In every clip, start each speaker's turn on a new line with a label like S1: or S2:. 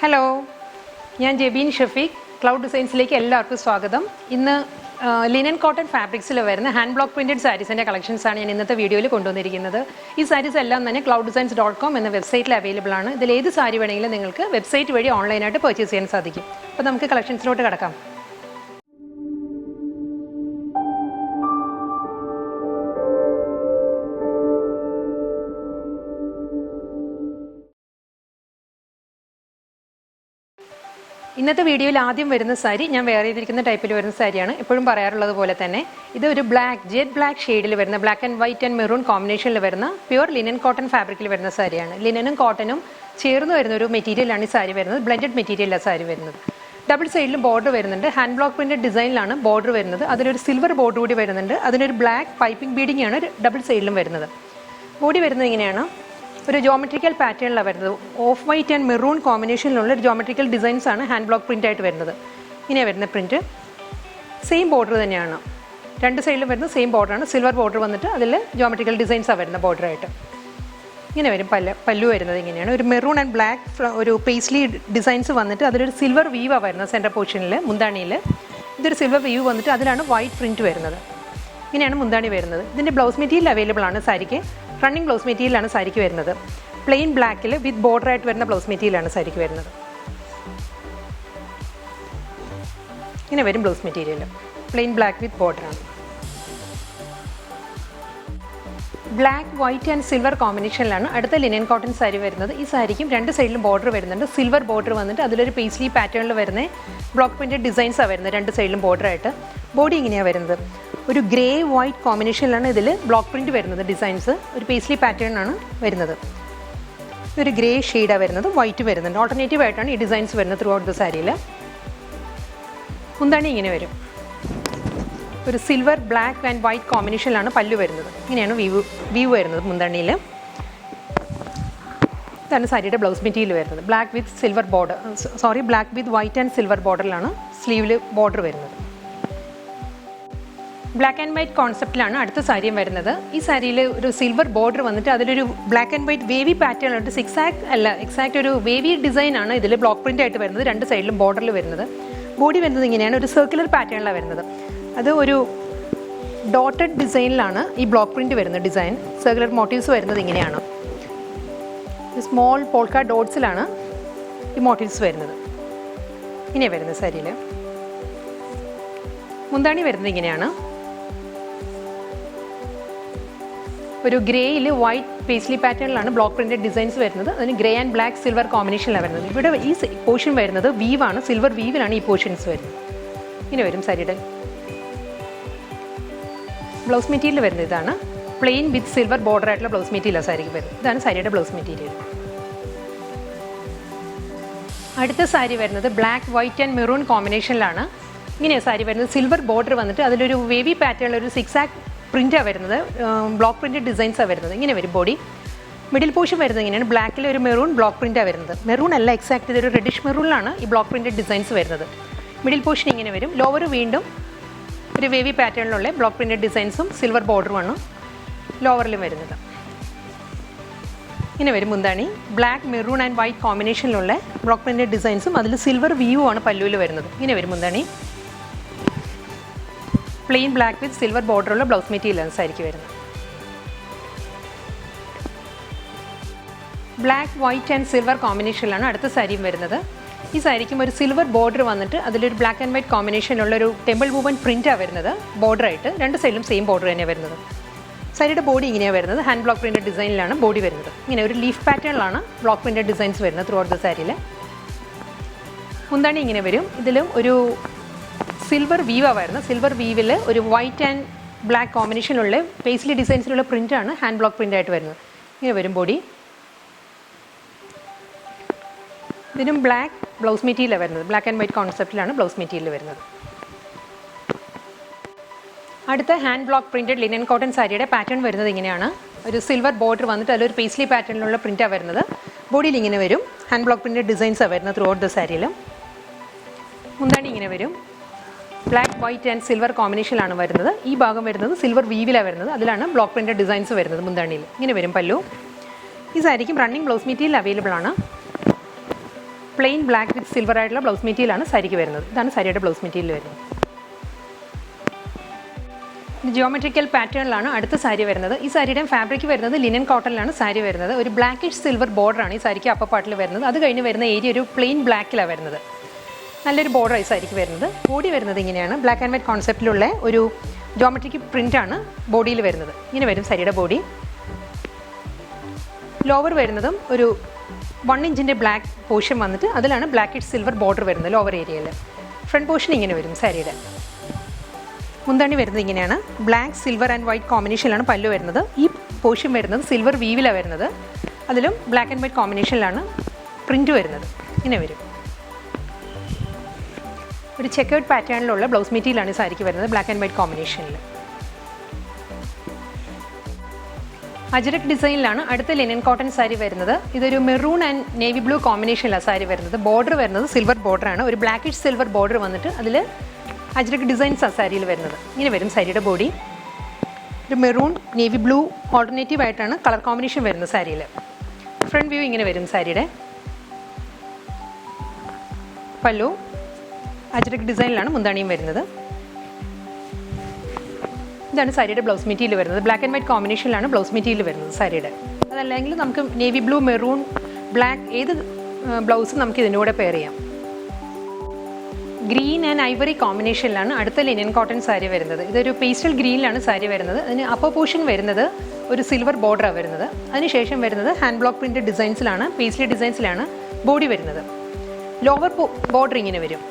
S1: Hello, ഞാൻ ജെബീൻ Shafeeq. Cloud ഡിസൈൻസിലേക്ക് എല്ലാവർക്കും സ്വാഗതം. ഇന്ന് ലിനൻ കോട്ടൺ ഫാബ്രിക്സിൽ വരുന്ന ഹാൻഡ് ബ്ലോക്ക് പ്രിൻറ്റഡ് സാരീസിൻ്റെ കളക്ഷൻസാണ് ഞാൻ ഇന്നത്തെ വീഡിയോയിൽ കൊണ്ടുവന്നിരിക്കുന്നത്. ഈ സാരീസ് എല്ലാം തന്നെ clouddesigns.com എന്ന വെബ്സൈറ്റിൽ അവൈലബിൾ ആണ്. ഇതിൽ ഏത് സാരി വേണമെങ്കിലും നിങ്ങൾക്ക് വെബ്സൈറ്റ് വഴി ഓൺലൈനായിട്ട് പർച്ചേസ് ചെയ്യാൻ സാധിക്കും. അപ്പോൾ നമുക്ക് കളക്ഷൻസിലോട്ട് കിടക്കാം. ഇന്നത്തെ വീഡിയോയിൽ ആദ്യം വരുന്ന സാരി ഞാൻ വെയർ ചെയ്തിരിക്കുന്ന ടൈപ്പിൽ വരുന്ന സാരിയാണ്. എപ്പോഴും പറയാറുള്ളത് പോലെ തന്നെ ഇത് ഒരു ജെറ്റ് ബ്ലാക്ക് ഷെയ്ഡിൽ വരുന്ന black and white and maroon കോമ്പിനേഷനിൽ വരുന്ന പ്യുവർ ലിനൻ കോട്ടൺ ഫാബ്രിക്കിൽ വരുന്ന സാരിയാണ്. ലിനനും കോട്ടനും ചേർന്ന് വരുന്ന ഒരു മെറ്റീരിയലാണ് ഈ സാരി വരുന്നത്. ബ്ലെൻഡഡ് മെറ്റീരിയലാണ് സാരി വരുന്നത്. ഡബിൾ സൈഡിലും ബോർഡർ വരുന്നുണ്ട്. ഹാൻഡ് ബ്ലോക്ക് പ്രിൻറ്റഡ് ഡിസൈനിലാണ് ബോർഡർ വരുന്നത്. അതിലൊരു സിൽവർ ബോർഡർ കൂടി വരുന്നുണ്ട്. അതിനൊരു ബ്ലാക്ക് പൈപ്പിംഗ് ബീഡിംഗ് ആണ് ഡബിൾ സൈഡിലും വരുന്നത്. ബോഡി വരുന്നത് ഇങ്ങനെയാണ്. ഒരു ജോമെട്രിക്കൽ പാറ്റേണിലാണ് വരുന്നത്. ഓഫ് വൈറ്റ് ആൻഡ് മെറൂൺ കോമ്പിനേഷനിലുള്ള ഒരു ജോമെട്രിക്കൽ ഡിസൈൻസ് ആണ് ഹാൻഡ് ബ്ലോക്ക് പ്രിൻ്റ് ആയിട്ട് വരുന്നത്. ഇങ്ങനെയാണ് വരുന്ന പ്രിൻറ്റ്. സെയിം ബോർഡർ തന്നെയാണ്. രണ്ട് സൈഡിലും വരുന്ന സെയിം ബോർഡറാണ്. സിൽവർ ബോർഡർ വന്നിട്ട് അതിൽ ജോമെട്രിക്കൽ ഡിസൈൻസാണ് വരുന്ന ബോർഡറായിട്ട്. ഇങ്ങനെ വരും. പല്ലു വരുന്നത് ഇങ്ങനെയാണ്. ഒരു മെറൂൺ ആൻഡ് ബ്ലാക്ക് ഒരു പേസ്ലി ഡിസൈൻസ് വന്നിട്ട് അതിലൊരു സിൽവർ വീവാണ് വരുന്നത് സെൻറ്റർ പോർഷനിൽ മുന്താണിയിൽ. ഇതൊരു സിൽവർ വീവ് വന്നിട്ട് അതിലാണ് വൈറ്റ് പ്രിൻറ്റ് വരുന്നത്. ഇങ്ങനെയാണ് മുന്താണി വരുന്നത്. ഇതിൻ്റെ ബ്ലൗസ് മെറ്റീരിയൽ അവൈലബിൾ ആണ് സാരിക്ക്. റണ്ണിങ് ബ്ലൗസ് മെറ്റീരിയലാണ് സാരിക്ക് വരുന്നത്. പ്ലെയിൻ ബ്ലാക്കിൽ വിത്ത് ബോർഡർ ആയിട്ട് വരുന്ന ബ്ലൗസ് മെറ്റീരിയലാണ് സാരിക്ക് വരുന്നത്. ഇങ്ങനെ വരും blouse material. Plain black with ബോർഡറാണ്. ബ്ലാക്ക് വൈറ്റ് ആൻഡ് സിൽവർ കോമ്പിനേഷനിലാണ് അടുത്ത ലിനൻ കോട്ടൺ സാരി വരുന്നത്. ഈ സാരിക്കും രണ്ട് സൈഡിലും ബോർഡർ വരുന്നുണ്ട്. സിൽവർ ബോർഡർ വന്നിട്ട് അതിലൊരു പേസ്ലി പാറ്റേണിൽ വരുന്ന ബ്ലോക്ക് പ്രിൻറ്റഡ് ഡിസൈൻസാണ് വരുന്നത് രണ്ട് സൈഡിലും ബോർഡറായിട്ട്. ബോഡി ഇങ്ങനെയാണ് വരുന്നത്. ഒരു ഗ്രേ വൈറ്റ് കോമ്പിനേഷനിലാണ് ഇതിൽ ബ്ലോക്ക് പ്രിൻറ്റ് വരുന്നത്. ഡിസൈൻസ് ഒരു പേസ്ലി പാറ്റേണാണ് വരുന്നത്. ഒരു ഗ്രേ ഷെയ്ഡാണ് വരുന്നത്. വൈറ്റ് വരുന്നുണ്ട്. ഓൾട്ടർനേറ്റീവ് ആയിട്ടാണ് ഈ ഡിസൈൻസ് വരുന്നത് ത്രൂ ഔട്ട് ദ സാരിയിൽ. മുന്താണി ഇങ്ങനെ വരും. ഒരു സിൽവർ ബ്ലാക്ക് ആൻഡ് വൈറ്റ് കോമ്പിനേഷനിലാണ് പല്ലു വരുന്നത്. ഇങ്ങനെയാണ് വീവ് വരുന്നത് മുന്താണിയിൽ. ഇതാണ് സാരിയുടെ ബ്ലൗസ് മെറ്റീരിയൽ വരുന്നത്. Black with white and silver ബോർഡറിലാണ് സ്ലീവിൽ ബോർഡർ വരുന്നത്. ബ്ലാക്ക് ആൻഡ് വൈറ്റ് കോൺസെപ്റ്റിലാണ് അടുത്ത സാരിയും വരുന്നത്. ഈ സാരിയിൽ ഒരു സിൽവർ ബോർഡർ വന്നിട്ട് അതിലൊരു ബ്ലാക്ക് ആൻഡ് വൈറ്റ് വേവി പാറ്റേൺ ഉണ്ട്. എക്സാക്ട് ഒരു വേവി ഡിസൈനാണ് ഇതിൽ ബ്ലോക്ക് പ്രിൻ്റ് ആയിട്ട് വരുന്നത്. രണ്ട് സൈഡിലും ബോർഡറിൽ വരുന്നത്. ബോഡി വരുന്നത് ഇങ്ങനെയാണ്. ഒരു സർക്കുലർ പാറ്റേണിലാണ് വരുന്നത്. അത് ഒരു ഡോട്ടഡ് ഡിസൈനിലാണ് ഈ ബ്ലോക്ക് പ്രിൻറ്റ് വരുന്നത്. ഡിസൈൻ സർക്കുലർ മോട്ടീവ്സ് വരുന്നത് ഇങ്ങനെയാണ്. സ്മോൾ പോൾക്ക ഡോട്ട്സിലാണ് ഈ മോട്ടീവ്സ് വരുന്നത്. ഇങ്ങനെയാണ് വരുന്നത് സാരിയിൽ. മുന്താണി വരുന്നത് ഇങ്ങനെയാണ്. ഒരു ഗ്രേയിൽ വൈറ്റ് പേസ്ലി പാറ്റേണിലാണ് ബ്ലോക്ക് പ്രിൻറ്റഡ് ഡിസൈൻസ് വരുന്നത്. അതിന് ഗ്രേ ആൻഡ് ബ്ലാക്ക് സിൽവർ കോമ്പിനേഷനിലാണ് വരുന്നത്. ഇവിടെ ഈ പോർഷൻ വരുന്നത് വീവാണ്. സിൽവർ വീവിലാണ് ഈ പോർഷൻസ് വരുന്നത്. ഇങ്ങനെ വരും സാരിയുടെ ബ്ലൗസ് മെറ്റീരിയൽ വരുന്നത്. ഇതാണ് പ്ലെയിൻ വിത്ത് സിൽവർ ബോർഡർ ആയിട്ടുള്ള ബ്ലൗസ് മെറ്റീരിയലാണ് സാരിക്ക് വരുന്നത്. ഇതാണ് സാരിയുടെ ബ്ലൗസ് മെറ്റീരിയൽ. അടുത്ത സാരി വരുന്നത് ബ്ലാക്ക് വൈറ്റ് ആൻഡ് മെറൂൺ കോമ്പിനേഷനിലാണ്. ഇങ്ങനെയാണ് സാരി വരുന്നത്. സിൽവർ ബോർഡർ വന്നിട്ട് അതിലൊരു വേവി പാറ്റേണിൽ ഒരു സിക്സാക് പ്രിൻ്റാണ് വരുന്നത്. ബ്ലോക്ക് പ്രിൻറ്റഡ് ഡിസൈൻസാണ് വരുന്നത്. ഇങ്ങനെ വരും ബോഡി. മിഡിൽ പോർഷൻ വരുന്നത് ഇങ്ങനെയാണ്. ബ്ലാക്കിൽ ഒരു മെറൂൺ ബ്ലോക്ക് പ്രിൻ്റാണ് വരുന്നത്. മെറൂൺ അല്ല, എക്സാക്ട് ഇതൊരു റെഡിഷ് മെറൂണിലാണ് ഈ ബ്ലോക്ക് പ്രിൻറ്റഡ് ഡിസൈൻസ് വരുന്നത്. മിഡിൽ പോർഷൻ ഇങ്ങനെ വരും. ലോവർ വീണ്ടും ഒരു വേവി പാറ്റേണിലുള്ള ബ്ലോക്ക് പ്രിൻറ്റഡ് ഡിസൈൻസും സിൽവർ ബോർഡറുമാണ് ലോവറിലും വരുന്നത്. ഇങ്ങനെ വരും മുന്താണി. ബ്ലാക്ക് മെറൂൺ ആൻഡ് വൈറ്റ് കോമ്പിനേഷനിലുള്ള ബ്ലോക്ക് പ്രിൻറ്റഡ് ഡിസൈൻസും അതിൽ സിൽവർ വ്യൂവാണ് പല്ലുവിൽ വരുന്നത്. ഇങ്ങനെ വരും മുന്താണി. പ്ലെയിൻ ബ്ലാക്ക് വിത്ത് സിൽവർ ബോർഡറുള്ള ബ്ലൗസ് മെറ്റീരിയലാണ് സാരിക്ക് വരുന്നത്. ബ്ലാക്ക് വൈറ്റ് ആൻഡ് സിൽവർ കോമ്പിനേഷനിലാണ് അടുത്ത സാരിയും വരുന്നത്. ഈ സാരിക്കും ഒരു സിൽവർ ബോർഡർ വന്നിട്ട് അതിലൊരു ബ്ലാക്ക് ആൻഡ് വൈറ്റ് കോമ്പിനേഷനുള്ള ഒരു ടെമ്പിൾ മൂവ്മെൻറ്റ് പ്രിൻ്റാണ് വരുന്നത്. ബോർഡറായിട്ട് രണ്ട് സൈഡിലും സെയിം ബോർഡർ തന്നെയാണ് വരുന്നത്. സാരിയുടെ ബോഡി ഇങ്ങനെയാണ് വരുന്നത്. ഹാൻഡ് ബ്ലോക്ക് പ്രിൻറ്റഡ് ഡിസൈനിലാണ് ബോഡി വരുന്നത്. ഇങ്ങനെ ഒരു ലീഫ് പാറ്റേണിലാണ് ബ്ലോക്ക് പ്രിൻറ്റഡ് ഡിസൈൻസ് വരുന്നത് ത്രൂ ഔട്ട് ദ സാരിയിൽ. മുന്താണി ഇങ്ങനെ വരും. ഇതിലും ഒരു സിൽവർ വീവാണ് വരുന്നത്. സിൽവർ വീവിൽ ഒരു വൈറ്റ് ആൻഡ് ബ്ലാക്ക് കോമ്പിനേഷനുള്ള പേസ്ലി ഡിസൈൻസിലുള്ള പ്രിൻ്റാണ് ഹാൻഡ് ബ്ലോക്ക് പ്രിൻ്റ് ആയിട്ട് വരുന്നത്. ഇങ്ങനെ വരും ബോഡി. ഇതിനും ബ്ലാക്ക് ബ്ലൗസ് മെറ്റീരിയലാണ് വരുന്നത്. ബ്ലാക്ക് ആൻഡ് വൈറ്റ് കോൺസെപ്റ്റിലാണ് ബ്ലൗസ് മെറ്റീരിയൽ വരുന്നത്. അടുത്ത hand block printed linen cotton സാരിയുടെ പാറ്റേൺ വരുന്നത് ഇങ്ങനെയാണ്. ഒരു സിൽവർ ബോർഡർ വന്നിട്ട് അതിലൊരു പേസ്ലി പാറ്റേണിലുള്ള പ്രിൻ്റാണ് വരുന്നത്. ബോഡിയിൽ ഇങ്ങനെ വരും. ഹാൻഡ് ബ്ലോക്ക് പ്രിൻറ്റഡ് ഡിസൈൻസാണ് വരുന്നത് ത്രൂ ഔട്ട് ദ സാരിയിലും. മുന്താണി ഇങ്ങനെ വരും. ബ്ലാക്ക് വൈറ്റ് ആൻഡ് സിൽവർ കോമ്പിനേഷനിലാണ് വരുന്നത്. ഈ ഭാഗം വരുന്നത് സിൽവർ വീവിലാണ് വരുന്നത്. അതിലാണ് ബ്ലോക്ക് പ്രിൻറ്റഡ് ഡിസൈൻസ് വരുന്നത് മുന്താണിയിൽ. ഇങ്ങനെ വരും പല്ലു. ഈ സാരിക്കും റണ്ണിങ് ബ്ലൗസ് മെറ്റീരിയൽ അവൈലബിൾ ആണ്. പ്ലെയിൻ ബ്ലാക്ക് വിത്ത് സിൽവർ ആയിട്ടുള്ള ബ്ലൗസ് മെറ്റീരിയലാണ് സാരിക്ക് വരുന്നത്. ഇതാണ് സാരിയുടെ ബ്ലൗസ് മെറ്റീരിയൽ വരുന്നത്. ജിയോമെട്രിക്കൽ പാറ്റേണിലാണ് അടുത്ത സാരി വരുന്നത്. ഈ സാരിയുടെ ഫാബ്രിക് വരുന്നത് ലിനൻ കോട്ടണിലാണ് സാരി വരുന്നത്. ഒരു ബ്ലാക്കിഷ് സിൽവർ ബോർഡറാണ് ഈ സാരിക്ക് അപ്പർ പാർട്ടിൽ വരുന്നത്. അത് കഴിഞ്ഞ് വരുന്ന ഏരിയ ഒരു പ്ലെയിൻ ബ്ലാക്കിലാണ് വരുന്നത്. നല്ലൊരു ബോർഡർ ഈ സാരിക്ക് വരുന്നത്. ബോഡി വരുന്നത് ഇങ്ങനെയാണ്. ബ്ലാക്ക് ആൻഡ് വൈറ്റ് കോൺസെപ്റ്റിലുള്ള ഒരു ജോമെട്രിക് പ്രിൻ്റാണ് ബോഡിയിൽ വരുന്നത്. ഇങ്ങനെ വരും സാരിയുടെ ബോഡി. ലോവർ വരുന്നതും ഒരു 1 ഇഞ്ചിൻ്റെ ബ്ലാക്ക് പോർഷൻ വന്നിട്ട് അതിലാണ് ബ്ലാക്കിഷ് സിൽവർ ബോർഡർ വരുന്നത് ലോവർ ഏരിയയിൽ. ഫ്രണ്ട് പോർഷൻ ഇങ്ങനെ വരും സാരിയുടെ. മുന്താണി വരുന്നത് ഇങ്ങനെയാണ്. ബ്ലാക്ക് സിൽവർ ആൻഡ് വൈറ്റ് കോമ്പിനേഷനിലാണ് പല്ലു വരുന്നത്. ഈ പോർഷൻ വരുന്നത് സിൽവർ വീവിലാണ് വരുന്നത്. അതിലും ബ്ലാക്ക് ആൻഡ് വൈറ്റ് കോമ്പിനേഷനിലാണ് പ്രിൻ്റ് വരുന്നത്. ഇങ്ങനെ വരും. ഒരു ചെക്കേർഡ് പാറ്റേണിലുള്ള ബ്ലൗസ് മെറ്റീരിയലാണ് ഈ സാരിക്ക് വരുന്നത് ബ്ലാക്ക് ആൻഡ് വൈറ്റ് കോമ്പിനേഷനിൽ. അജ്രക് ഡിസൈനിലാണ് അടുത്ത ലിനൻ കോട്ടൺ സാരി വരുന്നത്. ഇതൊരു മെറൂൺ ആൻഡ് നേവി ബ്ലൂ കോമ്പിനേഷനിലാണ് സാരി വരുന്നത്. ബോർഡർ വരുന്നത് സിൽവർ ബോർഡറാണ്. ഒരു ബ്ലാക്കിഷ് സിൽവർ ബോർഡർ വന്നിട്ട് അതിൽ അജ്രക് ഡിസൈൻസ് ആ സാരിയിൽ വരുന്നത്. ഇങ്ങനെ വരും സാരിയുടെ ബോഡി. ഒരു മെറൂൺ നേവി ബ്ലൂ ഓൾട്ടർനേറ്റീവ് ആയിട്ടാണ് കളർ കോമ്പിനേഷൻ വരുന്നത് സാരിയിൽ. ഫ്രണ്ട് വ്യൂ ഇങ്ങനെ വരും സാരിയുടെ. പല്ലു അജ്രക് ഡിസൈനിലാണ് മുന്താണിയും വരുന്നത്. ഇതാണ് സാരിയുടെ ബ്ലൗസ് മെറ്റീരിയൽ വരുന്നത്. ബ്ലാക്ക് ആൻഡ് വൈറ്റ് കോമ്പിനേഷനിലാണ് ബ്ലൗസ് മെറ്റീരിയൽ വരുന്നത് സാരിയുടെ. അതല്ലെങ്കിൽ നമുക്ക് നേവി ബ്ലൂ, മെറൂൺ, ബ്ലാക്ക് ഏത് ബ്ലൗസും നമുക്ക് ഇതിൻ്റെ കൂടെ പെയർ ചെയ്യാം. ഗ്രീൻ ആൻഡ് ഐവറി കോമ്പിനേഷനിലാണ് അടുത്ത ലിനൻ കോട്ടൺ സാരി വരുന്നത്. ഇതൊരു പേസ്റ്റൽ ഗ്രീനിലാണ് സാരി വരുന്നത്. അതിന് അപ്പർ പോർഷൻ വരുന്നത് ഒരു സിൽവർ ബോർഡറാണ് വരുന്നത്. അതിനുശേഷം വരുന്നത് ഹാൻഡ് ബ്ലോക്ക് പ്രിൻ്റ് ഡിസൈൻസിലാണ്, പേസ്ലി ഡിസൈൻസിലാണ് ബോഡി വരുന്നത്. ലോവർ ബോർഡർ ഇങ്ങനെ വരും.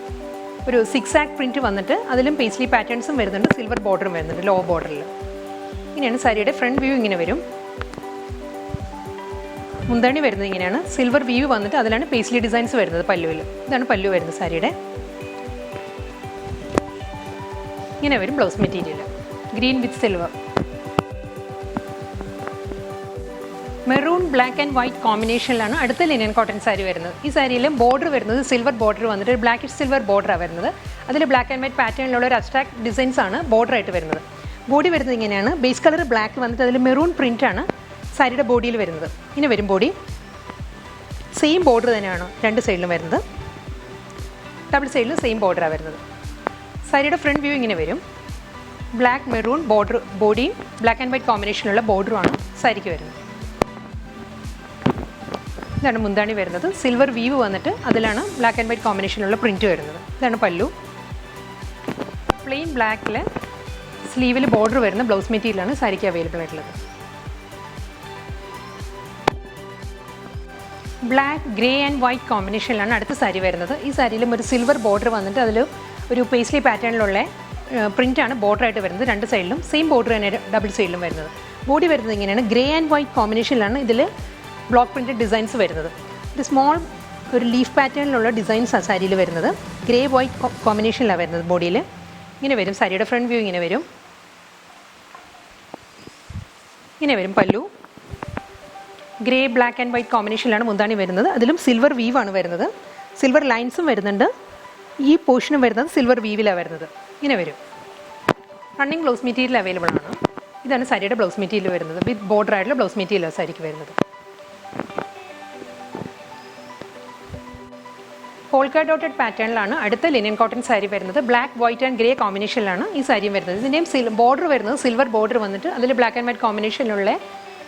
S1: ഒരു 6 ആക്ക് പ്രിൻറ്റ് വന്നിട്ട് അതിലും പേസ്ലി പാറ്റേൺസും വരുന്നുണ്ട്, സിൽവർ ബോർഡറും വരുന്നുണ്ട് ലോവർ ബോർഡറിൽ. ഇങ്ങനെയാണ് സാരിയുടെ ഫ്രണ്ട് വ്യൂ. ഇങ്ങനെ വരും. മുന്താണി വരുന്നത് ഇങ്ങനെയാണ്. സിൽവർ വ്യൂ വന്നിട്ട് അതിലാണ് പേസ്ലി ഡിസൈൻസ് വരുന്നത് പല്ലുവിൽ. ഇതാണ് പല്ലു വരുന്നത് സാരിയുടെ. ഇങ്ങനെ വരും blouse material. Green with silver. Maroon, black and white കോമ്പിനേഷനിലാണ് അടുത്ത ലിനൻ കോട്ടൺ സാരി വരുന്നത്. ഈ സാരിയിലും ബോർഡർ വരുന്നത് സിൽവർ ബോർഡർ വന്നിട്ട് ഒരു ബ്ലാക്കിഷ് സിൽവർ ബോർഡറാണ് വരുന്നത്. അതിൽ ബ്ലാക്ക് ആൻഡ് വൈറ്റ് പാറ്റേണിലുള്ള ഒരു അബ്സ്ട്രാക്ട് ഡിസൈൻസ് ആണ് ബോർഡറായിട്ട് വരുന്നത്. ബോഡി വരുന്നത് ഇങ്ങനെയാണ്. ബേസ് കളർ ബ്ലാക്ക് വന്നിട്ട് അതിൽ മെറൂൺ പ്രിൻ്റാണ് സാരിയുടെ ബോഡിയിൽ വരുന്നത്. ഇങ്ങനെ വരും ബോഡി. സെയിം ബോർഡർ തന്നെയാണ് രണ്ട് സൈഡിലും വരുന്നത്. ഡബിൾ സൈഡിലും സെയിം ബോർഡറാണ് വരുന്നത്. സാരിയുടെ ഫ്രണ്ട് വ്യൂ ഇങ്ങനെ വരും. ബ്ലാക്ക് മെറൂൺ ബോർഡർ ബോഡിയും ബ്ലാക്ക് ആൻഡ് വൈറ്റ് കോമ്പിനേഷനുള്ള ബോർഡറുമാണ് സാരിക്ക് വരുന്നത്. ഇതാണ് മുന്താണി വരുന്നത്. സിൽവർ വീവ് വന്നിട്ട് അതിലാണ് ബ്ലാക്ക് ആൻഡ് വൈറ്റ് കോമ്പിനേഷനുള്ള പ്രിൻറ്റ് വരുന്നത്. ഇതാണ് പല്ലു. പ്ലെയിൻ ബ്ലാക്കിൽ സ്ലീവിൽ ബോർഡർ വരുന്ന ബ്ലൗസ് മെറ്റീരിയലാണ് സാരിക്ക് അവൈലബിൾ ആയിട്ടുള്ളത്. ബ്ലാക്ക്, ഗ്രേ ആൻഡ് വൈറ്റ് കോമ്പിനേഷനിലാണ് അടുത്ത സാരി വരുന്നത്. ഈ സാരിയിലും ഒരു സിൽവർ ബോർഡർ വന്നിട്ട് അതിൽ ഒരു പേസ്ലി പാറ്റേണിലുള്ള പ്രിൻ്റാണ് ബോർഡറായിട്ട് വരുന്നത്. രണ്ട് സൈഡിലും സെയിം ബോർഡർ തന്നെ ഡബിൾ സൈഡിലും വരുന്നത്. ബോഡി വരുന്നത് ഇങ്ങനെയാണ്. ഗ്രേ ആൻഡ് വൈറ്റ് കോമ്പിനേഷനിലാണ് ഇതിൽ ബ്ലോക്ക് പ്രിൻറ്റഡ് ഡിസൈൻസ് വരുന്നത്. ഒരു സ്മോൾ ഒരു ലീഫ് പാറ്റേണിലുള്ള ഡിസൈൻസ് ആ സാരിയിൽ വരുന്നത്. ഗ്രേ വൈറ്റ് കോമ്പിനേഷനിലാണ് വരുന്നത് ബോഡിയിൽ. ഇങ്ങനെ വരും സാരിയുടെ ഫ്രണ്ട് വ്യൂ. ഇങ്ങനെ വരും. ഇങ്ങനെ വരും പല്ലു. ഗ്രേ, ബ്ലാക്ക് ആൻഡ് വൈറ്റ് കോമ്പിനേഷനിലാണ് മുന്താണി വരുന്നത്. അതിലും സിൽവർ വീവാണ് വരുന്നത്. സിൽവർ ലൈൻസും വരുന്നുണ്ട്. ഈ പോർഷനും വരുന്നത് സിൽവർ വീവിലാണ് വരുന്നത്. ഇങ്ങനെ വരും. റണ്ണിങ് ബ്ലൗസ് മെറ്റീരിയൽ അവൈലബിൾ ആണ്. ഇതാണ് സാരിയുടെ ബ്ലൗസ് മെറ്റീരിയൽ വരുന്നത്. വിത്ത് ബോർഡർ ആയിട്ടുള്ള ബ്ലൗസ് മെറ്റീരിയലാണ് സാരിക്ക് വരുന്നത്. പോൾക്ക ഡോട്ടഡ് പാറ്റേണിലാണ് അടുത്ത ലിനൻ കോട്ടൺ സാരി വരുന്നത്. ബ്ലാക്ക്, വൈറ്റ് ആൻഡ് ഗ്രേ കോമ്പിനേഷനിലാണ് ഈ സാരിയും വരുന്നത്. ഇതിൻ്റെയും ബോർഡർ വരുന്നത് സിൽവർ ബോർഡർ വന്നിട്ട് അതിൽ ബ്ലാക്ക് ആൻഡ് വൈറ്റ് കോമ്പിനേഷനിലുള്ള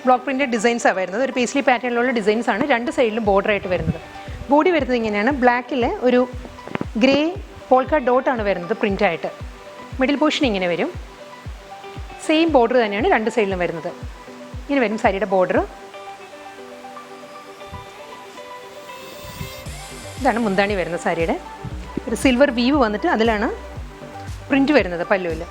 S1: ബ്ലോക്ക് പ്രിൻറ്റഡ് ഡിസൈൻസാണ് വരുന്നത്. ഒരു പേസ്ലി പാറ്റേണിലുള്ള ഡിസൈൻസാണ് രണ്ട് സൈഡിലും ബോർഡറായിട്ട് വരുന്നത്. ബോഡി വരുന്നത് ഇങ്ങനെയാണ്. ബ്ലാക്കിൽ ഒരു ഗ്രേ പോൾക്ക ഡോട്ടാണ് വരുന്നത് പ്രിൻ്റായിട്ട്. മിഡിൽ പോർഷൻ ഇങ്ങനെ വരും. സെയിം ബോർഡർ തന്നെയാണ് രണ്ട് സൈഡിലും വരുന്നത്. ഇങ്ങനെ വരും സാരിയുടെ ബോർഡർ. ഇതാണ് മുന്താണി വരുന്നത് സാരിയുടെ. ഒരു സിൽവർ വീവ് വന്നിട്ട് അതിലാണ് പ്രിൻറ്റ് വരുന്നത് പല്ലുവിൽ.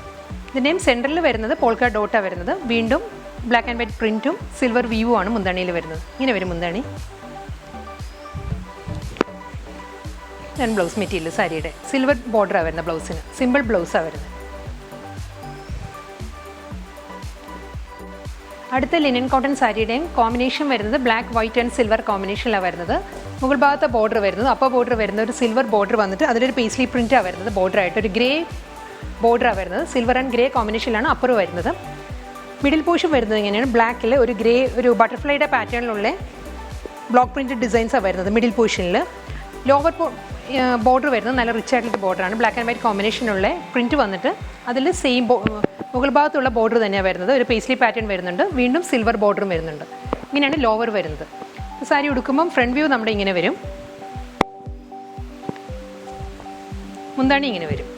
S1: ഇതിൻ്റെയും സെൻറ്ററിൽ വരുന്നത് പോൾക്ക ഡോട്ടാണ് വരുന്നത്. വീണ്ടും ബ്ലാക്ക് ആൻഡ് വൈറ്റ് പ്രിൻറ്റും സിൽവർ വീവും ആണ് മുന്താണിയിൽ വരുന്നത്. ഇങ്ങനെ വരും മുന്താണി. ഇതാണ് ബ്ലൗസ് മെറ്റീരിയൽ സാരിയുടെ. സിൽവർ ബോർഡറാണ് വരുന്നത് ബ്ലൗസിന്. സിമ്പിൾ ബ്ലൗസാണ് വരുന്നത്. അടുത്ത ലിനൻ കോട്ടൺ സാരിയുടെയും കോമ്പിനേഷൻ വരുന്നത് ബ്ലാക്ക്, വൈറ്റ് ആൻഡ് സിൽവർ കോമ്പിനേഷനിലാണ് വരുന്നത്. മുകൾ ഭാഗത്തെ ബോർഡർ വരുന്നത് അപ്പർ ബോർഡർ വരുന്ന ഒരു സിൽവർ ബോർഡർ വന്നിട്ട് അതിലൊരു പേസ്ലി പ്രിൻ്റാണ് വരുന്നത്. ബോർഡറായിട്ട് ഒരു ഗ്രേ ബോർഡറാണ് വരുന്നത്. സിൽവർ ആൻഡ് ഗ്രേ കോമ്പിനേഷനിലാണ് അപ്പർ വരുന്നത്. മിഡിൽ പോർഷൻ വരുന്നത് ഇങ്ങനെയാണ്. ബ്ലാക്കിൽ ഒരു ഗ്രേ ഒരു ബട്ടർഫ്ലൈയുടെ പാറ്റേണിലുള്ള ബ്ലോക്ക് പ്രിൻറ്റഡ് ഡിസൈൻസാണ് വരുന്നത് മിഡിൽ പോർഷനിൽ. ലോവർ ബോർഡർ വരുന്നത് നല്ല റിച്ച് ആയിട്ടുള്ള ബോർഡറാണ്. ബ്ലാക്ക് ആൻഡ് വൈറ്റ് കോമ്പിനേഷനുള്ള പ്രിൻറ്റ് വന്നിട്ട് അതിൽ സെയിം മുകൾ ഭാഗത്തുള്ള ബോർഡർ തന്നെയാണ് വരുന്നത്. ഒരു പേസ്ലി പാറ്റേൺ വരുന്നുണ്ട്, വീണ്ടും സിൽവർ ബോർഡറും വരുന്നുണ്ട്. ഇങ്ങനെയാണ് ലോവർ വരുന്നത്. സാരി ഉടുക്കുമ്പം ഫ്രണ്ട് വ്യൂ നമ്മുടെ ഇങ്ങനെ വരും, മുന്താണി ഇങ്ങനെ വരും.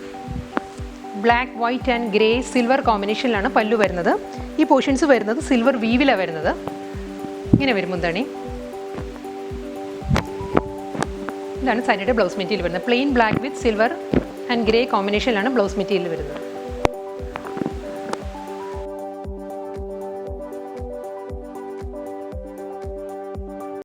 S1: Black, white and grey silver കോമ്പിനേഷനിലാണ് പല്ലു വരുന്നത്. ഈ പോർഷൻസ് വരുന്നത് സിൽവർ വീവിലാണ് വരുന്നത്. ഇങ്ങനെ വരും മുന്താണി. ഇതാണ് സാരിയുടെ ബ്ലൗസ് മെറ്റീരിയൽ വരുന്നത്. Plain black with silver and grey കോമ്പിനേഷനിലാണ് ബ്ലൗസ് മെറ്റീരിയൽ വരുന്നത്.